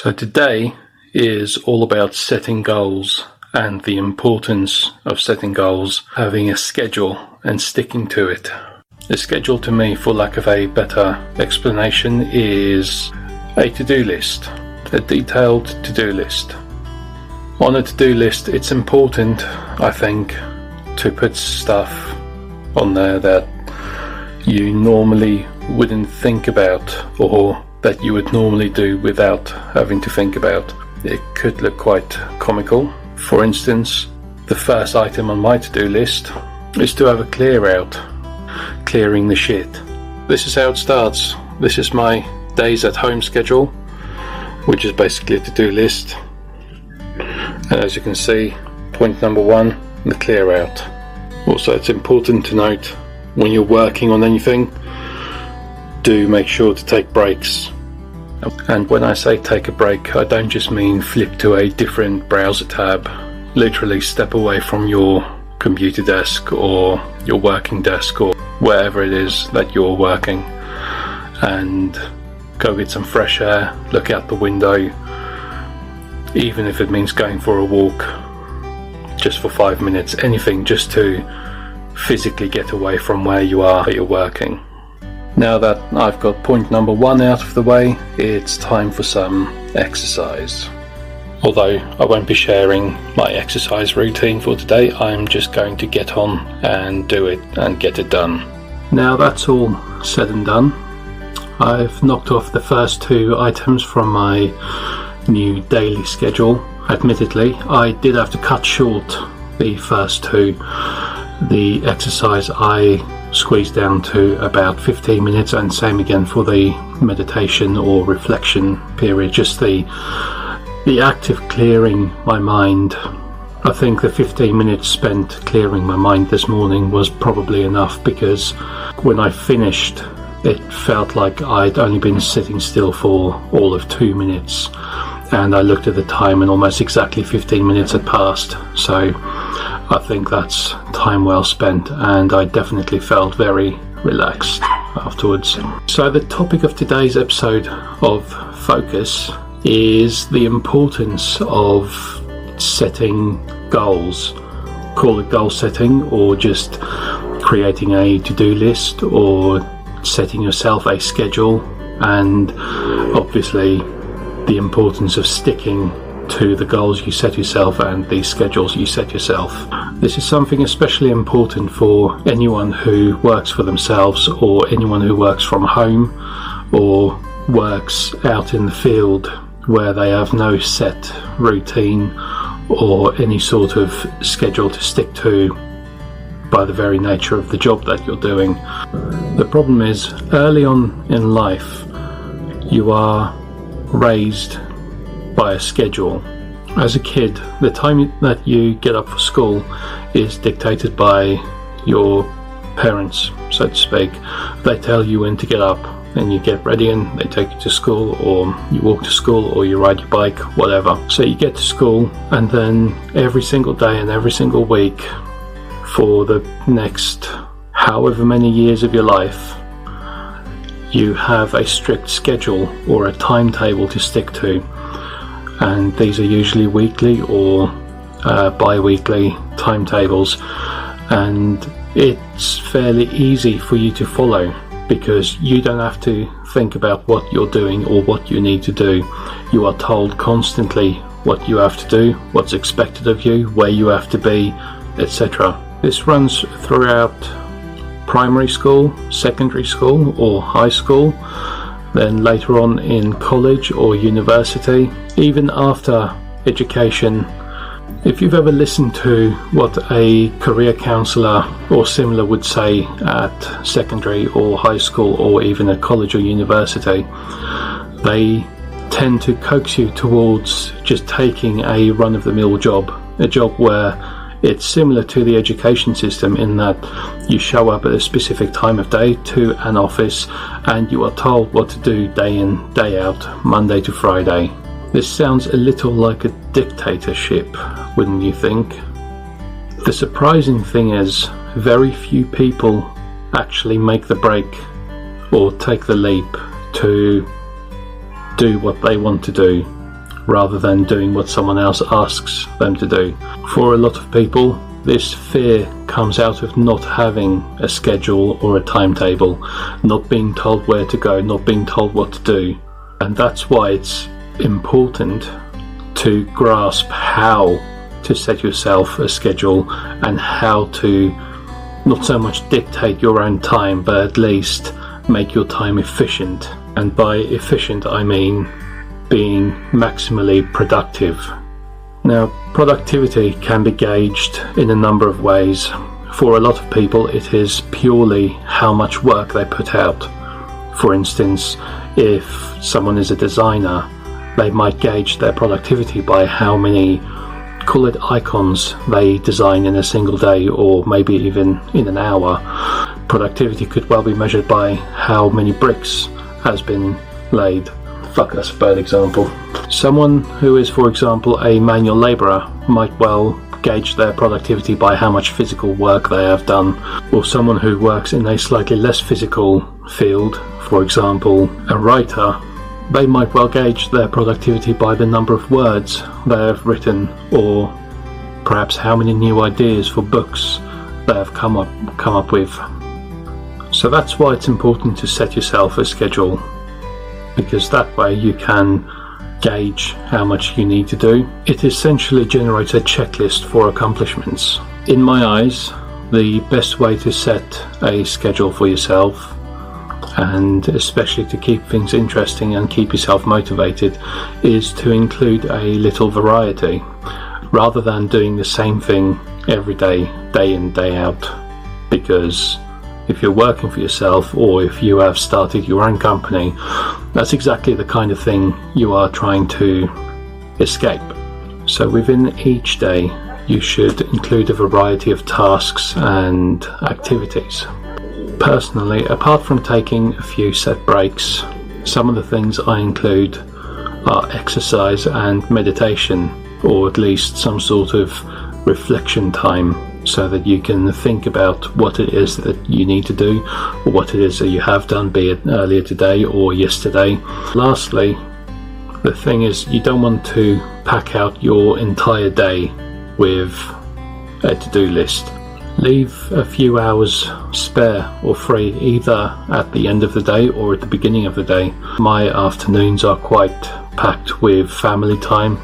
So today is all about setting goals and the importance of setting goals, having a schedule and sticking to it. A schedule to me, for lack of a better explanation, is a to-do list, a detailed to-do list. On a to-do list, it's important, I think, to put stuff on there that you normally wouldn't think about, or that you would normally do without having to think about. It could look quite comical. For instance, the first item on my to-do list is to have a clear out, clearing the shit. This is how it starts. This is my days at home schedule, which is basically a to-do list. And as you can see, point number 1, the clear out. Also, it's important to note, when you're working on anything, do make sure to take breaks. And when I say take a break, I don't just mean flip to a different browser tab. Literally step away from your computer desk or your working desk or wherever it is that you're working, and go get some fresh air, look out the window, even if it means going for a walk just for 5 minutes, anything just to physically get away from where you are, where you're working. Now that I've got point number 1 out of the way, it's time for some exercise. Although I won't be sharing my exercise routine for today, I'm just going to get on and do it and get it done. Now that's all said and done, I've knocked off the first 2 items from my new daily schedule. Admittedly, I did have to cut short the first 2. The exercise I squeezed down to about 15 minutes, and same again for the meditation or reflection period, just the act of clearing my mind. I think the 15 minutes spent clearing my mind this morning was probably enough, because when I finished, it felt like I'd only been sitting still for all of 2 minutes, and I looked at the time and almost exactly 15 minutes had passed. So I think that's time well spent, and I definitely felt very relaxed afterwards. So the topic of today's episode of Focus is the importance of setting goals. Call it goal setting, or just creating a to-do list, or setting yourself a schedule, and obviously the importance of sticking to the goals you set yourself and the schedules you set yourself. This is something especially important for anyone who works for themselves, or anyone who works from home, or works out in the field where they have no set routine or any sort of schedule to stick to by the very nature of the job that you're doing. The problem is, early on in life, you are raised by a schedule. As a kid, the time that you get up for school is dictated by your parents, so to speak. They tell you when to get up, and you get ready and they take you to school, or you walk to school, or you ride your bike, whatever. So you get to school, and then every single day and every single week for the next however many years of your life, you have a strict schedule or a timetable to stick to. And these are usually weekly or bi-weekly timetables, and it's fairly easy for you to follow, because you don't have to think about what you're doing or what you need to do. You are told constantly what you have to do, what's expected of you, where you have to be, etc. This runs throughout primary school, secondary school or high school, then later on in college or university, even after education. If you've ever listened to what a career counsellor or similar would say at secondary or high school, or even at college or university, they tend to coax you towards just taking a run-of-the-mill job, a job where it's similar to the education system, in that you show up at a specific time of day to an office and you are told what to do day in, day out, Monday to Friday. This sounds a little like a dictatorship, wouldn't you think? The surprising thing is, very few people actually make the break or take the leap to do what they want to do. rather than doing what someone else asks them to do. For a lot of people, this fear comes out of not having a schedule or a timetable, not being told where to go, not being told what to do. And that's why it's important to grasp how to set yourself a schedule and how to not so much dictate your own time, but at least make your time efficient. And by efficient, I mean being maximally productive. Now, productivity can be gauged in a number of ways. For a lot of people, it is purely how much work they put out. For instance, if someone is a designer, they might gauge their productivity by how many, call it icons, they design in a single day or maybe even in an hour. Productivity could well be measured by how many bricks has been laid. Fuck, that's a bad example. Someone who is, for example, a manual labourer might well gauge their productivity by how much physical work they have done. Or someone who works in a slightly less physical field, for example, a writer, they might well gauge their productivity by the number of words they have written, or perhaps how many new ideas for books they have come up with. So that's why it's important to set yourself a schedule, because that way you can gauge how much you need to do. It essentially generates a checklist for accomplishments. In my eyes, the best way to set a schedule for yourself, and especially to keep things interesting and keep yourself motivated, is to include a little variety, rather than doing the same thing every day, day in, day out. Because if you're working for yourself, or if you have started your own company, that's exactly the kind of thing you are trying to escape. So within each day, you should include a variety of tasks and activities. Personally, apart from taking a few set breaks, some of the things I include are exercise and meditation, or at least some sort of reflection time, so that you can think about what it is that you need to do, or what it is that you have done, be it earlier today or yesterday. Lastly, the thing is, you don't want to pack out your entire day with a to-do list. Leave a few hours spare or free, either at the end of the day or at the beginning of the day. My afternoons are quite packed with family time.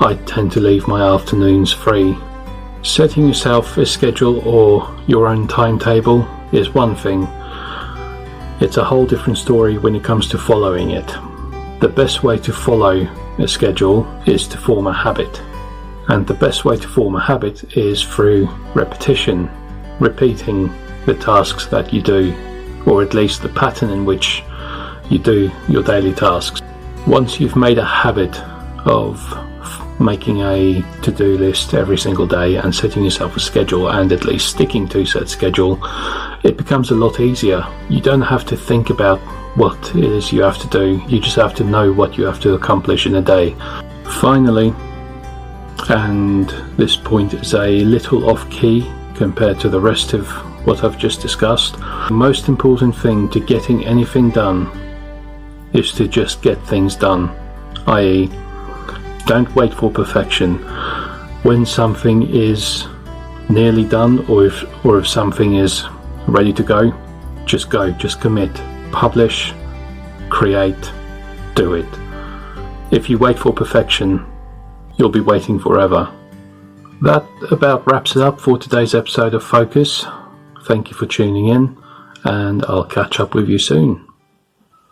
I tend to leave my afternoons free. Setting yourself a schedule or your own timetable is one thing. It's a whole different story when it comes to following it. The best way to follow a schedule is to form a habit. And the best way to form a habit is through repetition, repeating the tasks that you do, or at least the pattern in which you do your daily tasks. Once you've made a habit of making a to-do list every single day and setting yourself a schedule and at least sticking to said schedule, it becomes a lot easier. You don't have to think about what it is you have to do, you just have to know what you have to accomplish in a day. Finally, and this point is a little off key compared to the rest of what I've just discussed, the most important thing to getting anything done is to just get things done, i.e., don't wait for perfection. When something is nearly done, or if something is ready to go, just commit, publish, create, do it. If you wait for perfection, you'll be waiting forever. That about wraps it up for today's episode of Focus. Thank you for tuning in, and I'll catch up with you soon.